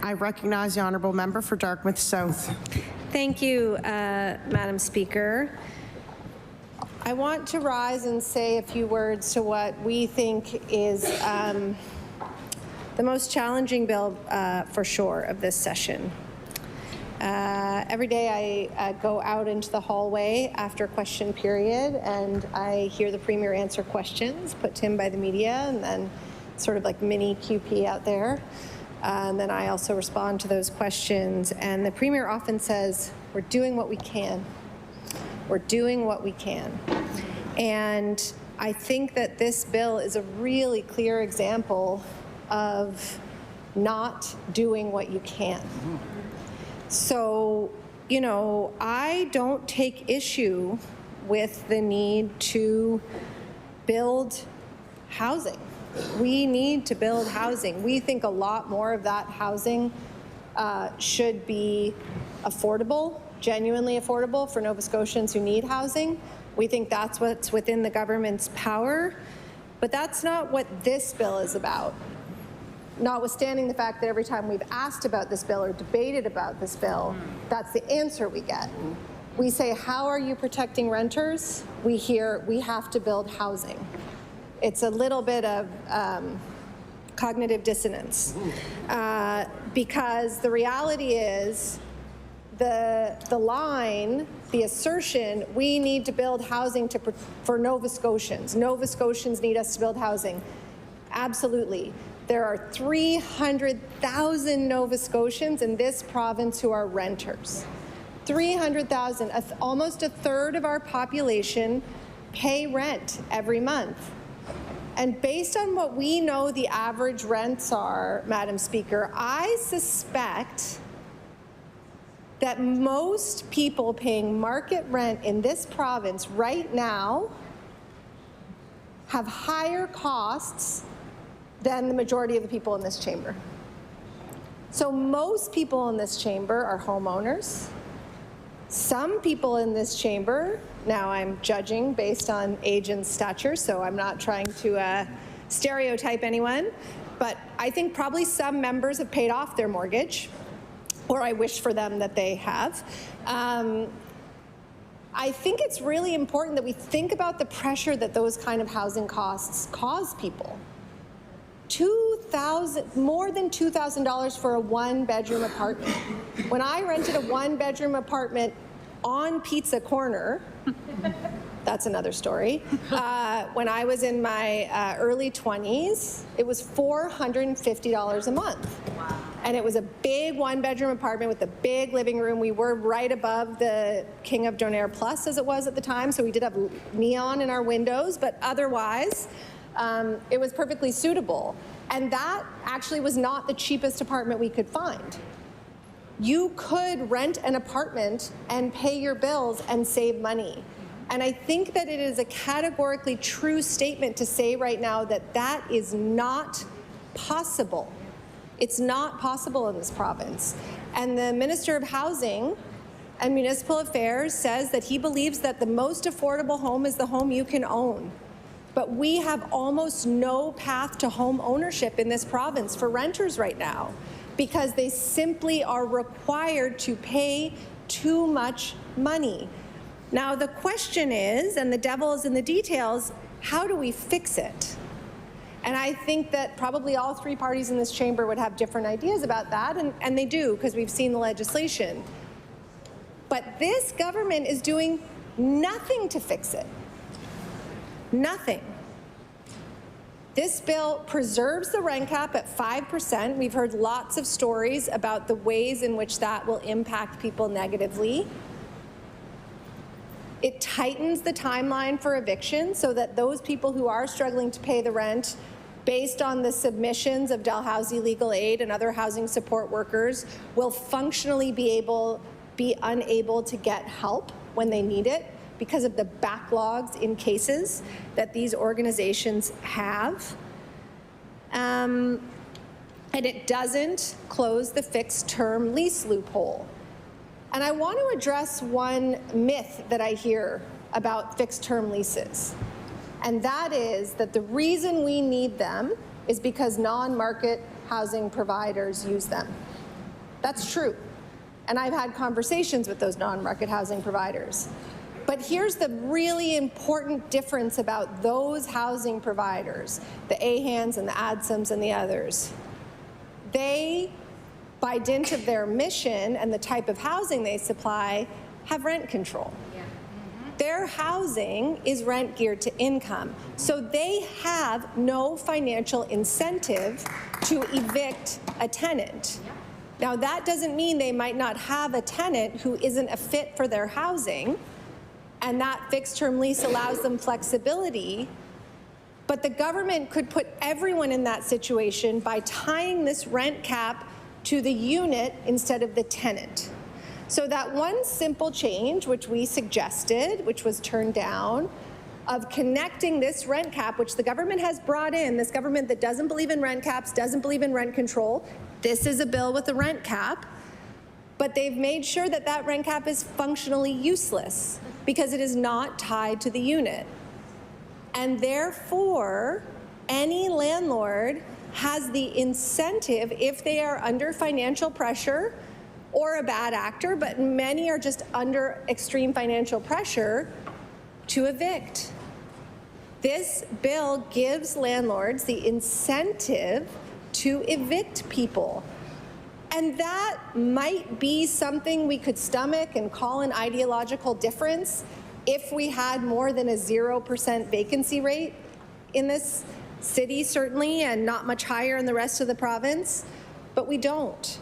I recognize the honourable member for Dartmouth South. Thank you, Madam Speaker. I want to rise and say a few words to what we think is the most challenging bill for sure of this session. Every day I go out into the hallway after question period and I hear the Premier answer questions put to him by the media, and then sort of like mini QP out there. And then I also respond to those questions, and the Premier often says, we're doing what we can. We're doing what we can. And I think that this bill is a really clear example of not doing what you can. So, you know, I don't take issue with the need to build housing. We need to build housing. We think a lot more of that housing should be affordable, genuinely affordable for Nova Scotians who need housing. We think that's what's within the government's power, but that's not what this bill is about. Notwithstanding the fact that every time we've asked about this bill or debated about this bill, that's the answer we get. We say, how are you protecting renters? We hear, we have to build housing. It's a little bit of cognitive dissonance because the reality is the line, the assertion, we need to build housing for Nova Scotians. Nova Scotians need us to build housing. Absolutely. There are 300,000 Nova Scotians in this province who are renters. 300,000, almost a third of our population pay rent every month. And based on what we know the average rents are, Madam Speaker, I suspect that most people paying market rent in this province right now have higher costs than the majority of the people in this chamber. So most people in this chamber are homeowners. Some people in this chamber, now I'm judging based on age and stature, so I'm not trying to stereotype anyone, but I think probably some members have paid off their mortgage, or I wish for them that they have. I think it's really important that we think about the pressure that those kind of housing costs cause people. More than $2,000 for a one-bedroom apartment. When I rented a one-bedroom apartment on Pizza Corner, that's another story, when I was in my early 20s, it was $450 a month. Wow. And it was a big one-bedroom apartment with a big living room. We were right above the King of Donaire Plus, as it was at the time, so we did have neon in our windows, but otherwise, it was perfectly suitable. And that actually was not the cheapest apartment we could find. You could rent an apartment and pay your bills and save money. And I think that it is a categorically true statement to say right now that that is not possible. It's not possible in this province. And the Minister of Housing and Municipal Affairs says that he believes that the most affordable home is the home you can own. But we have almost no path to home ownership in this province for renters right now because they simply are required to pay too much money. Now the question is, and the devil is in the details, how do we fix it? And I think that probably all three parties in this chamber would have different ideas about that, and they do because we've seen the legislation. But this government is doing nothing to fix it. Nothing. This bill preserves the rent cap at 5%. We've heard lots of stories about the ways in which that will impact people negatively. It tightens the timeline for eviction so that those people who are struggling to pay the rent based on the submissions of Dalhousie Legal Aid and other housing support workers will functionally be unable to get help when they need it, because of the backlogs in cases that these organizations have. And it doesn't close the fixed term lease loophole. And I want to address one myth that I hear about fixed term leases. And that is that the reason we need them is because non-market housing providers use them. That's true. And I've had conversations with those non-market housing providers. But here's the really important difference about those housing providers, the AHANs and the ADSUMs and the others. They, by dint of their mission and the type of housing they supply, have rent control. Their housing is rent geared to income. So they have no financial incentive to evict a tenant. Now, that doesn't mean they might not have a tenant who isn't a fit for their housing, and that fixed term lease allows them flexibility. But the government could put everyone in that situation by tying this rent cap to the unit instead of the tenant. So that one simple change, which we suggested, which was turned down, of connecting this rent cap, which the government has brought in, this government that doesn't believe in rent caps, doesn't believe in rent control. This is a bill with a rent cap, but they've made sure that that rent cap is functionally useless because it is not tied to the unit. And therefore, any landlord has the incentive, if they are under financial pressure or a bad actor, but many are just under extreme financial pressure, to evict. This bill gives landlords the incentive to evict people. And that might be something we could stomach and call an ideological difference if we had more than a 0% vacancy rate in this city, certainly, and not much higher in the rest of the province, but we don't.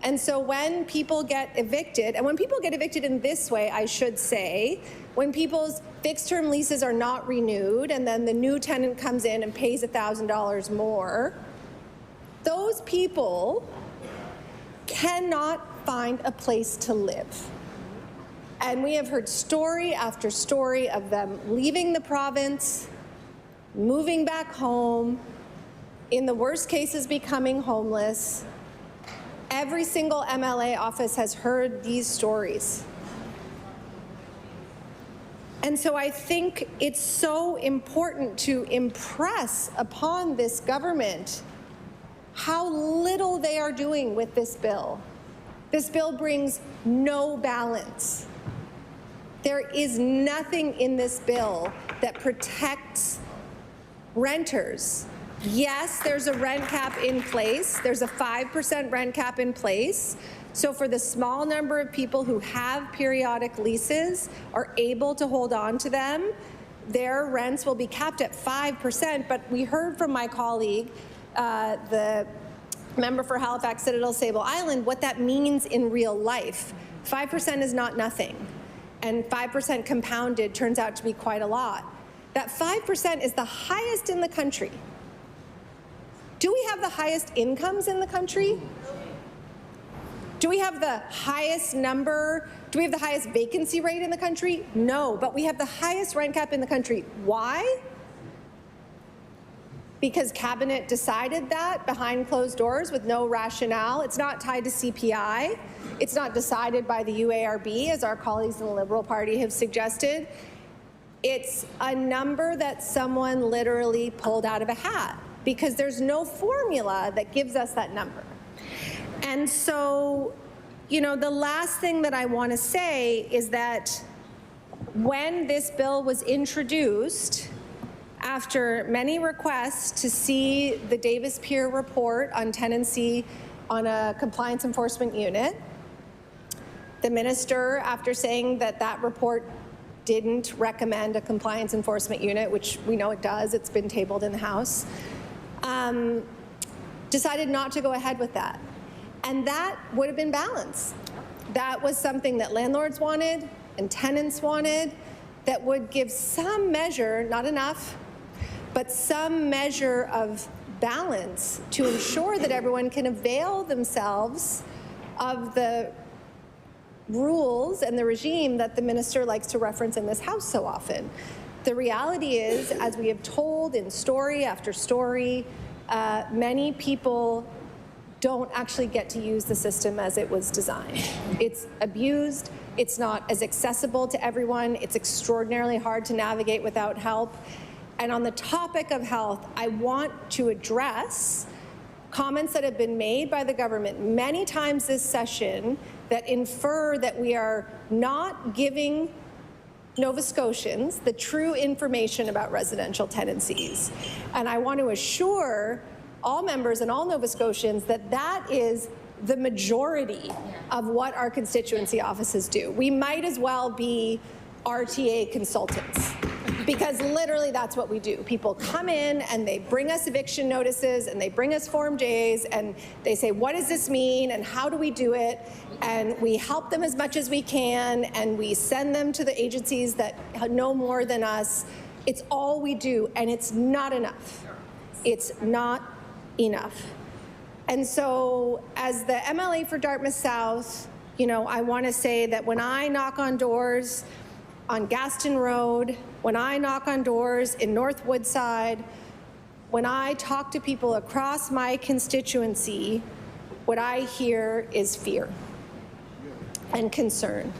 And so when people get evicted, and when people get evicted in this way, I should say, when people's fixed-term leases are not renewed and then the new tenant comes in and pays $1,000 more, those people cannot find a place to live. And we have heard story after story of them leaving the province, moving back home, in the worst cases becoming homeless. Every single MLA office has heard these stories. And so I think it's so important to impress upon this government how little they are doing with this bill. This bill brings no balance. There is nothing in this bill that protects renters. Yes, there's a rent cap in place. There's a 5% rent cap in place. So for the small number of people who have periodic leases, are able to hold on to them, their rents will be capped at 5%. But we heard from my colleague, the member for Halifax Citadel Sable Island, what that means in real life. 5% is not nothing. And 5% compounded turns out to be quite a lot. That 5% is the highest in the country. Do we have the highest incomes in the country? Do we have the highest number? Do we have the highest vacancy rate in the country? No, but we have the highest rent cap in the country. Why? Because Cabinet decided that behind closed doors with no rationale. It's not tied to CPI. It's not decided by the UARB, as our colleagues in the Liberal Party have suggested. It's a number that someone literally pulled out of a hat, because there's no formula that gives us that number. And so, you know, the last thing that I want to say is that when this bill was introduced, after many requests to see the Davis Peer report on tenancy on a compliance enforcement unit, the minister, after saying that that report didn't recommend a compliance enforcement unit, which we know it does, it's been tabled in the House, decided not to go ahead with that. And that would have been balance. That was something that landlords wanted and tenants wanted, that would give some measure, not enough, but some measure of balance to ensure that everyone can avail themselves of the rules and the regime that the minister likes to reference in this House so often. The reality is, as we have told in story after story, many people don't actually get to use the system as it was designed. It's abused, it's not as accessible to everyone, it's extraordinarily hard to navigate without help. And on the topic of health, I want to address comments that have been made by the government many times this session that infer that we are not giving Nova Scotians the true information about residential tenancies. And I want to assure all members and all Nova Scotians that that is the majority of what our constituency offices do. We might as well be RTA consultants, because literally that's what we do. People come in and they bring us eviction notices and they bring us Form Js and they say, what does this mean and how do we do it? And we help them as much as we can and we send them to the agencies that know more than us. It's all we do, and it's not enough. It's not enough. And so as the MLA for Dartmouth South, you know, I want to say that when I knock on doors on Gaston Road, when I knock on doors in North Woodside, when I talk to people across my constituency, what I hear is fear and concern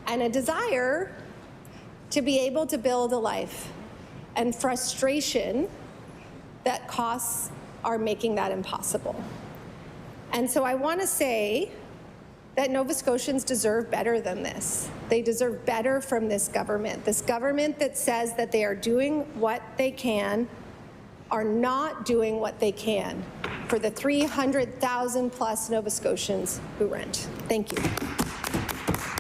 and a desire to be able to build a life, and frustration that costs are making that impossible. And so I want to say that Nova Scotians deserve better than this. They deserve better from this government that says that they are doing what they can, are not doing what they can for the 300,000 plus Nova Scotians who rent. Thank you.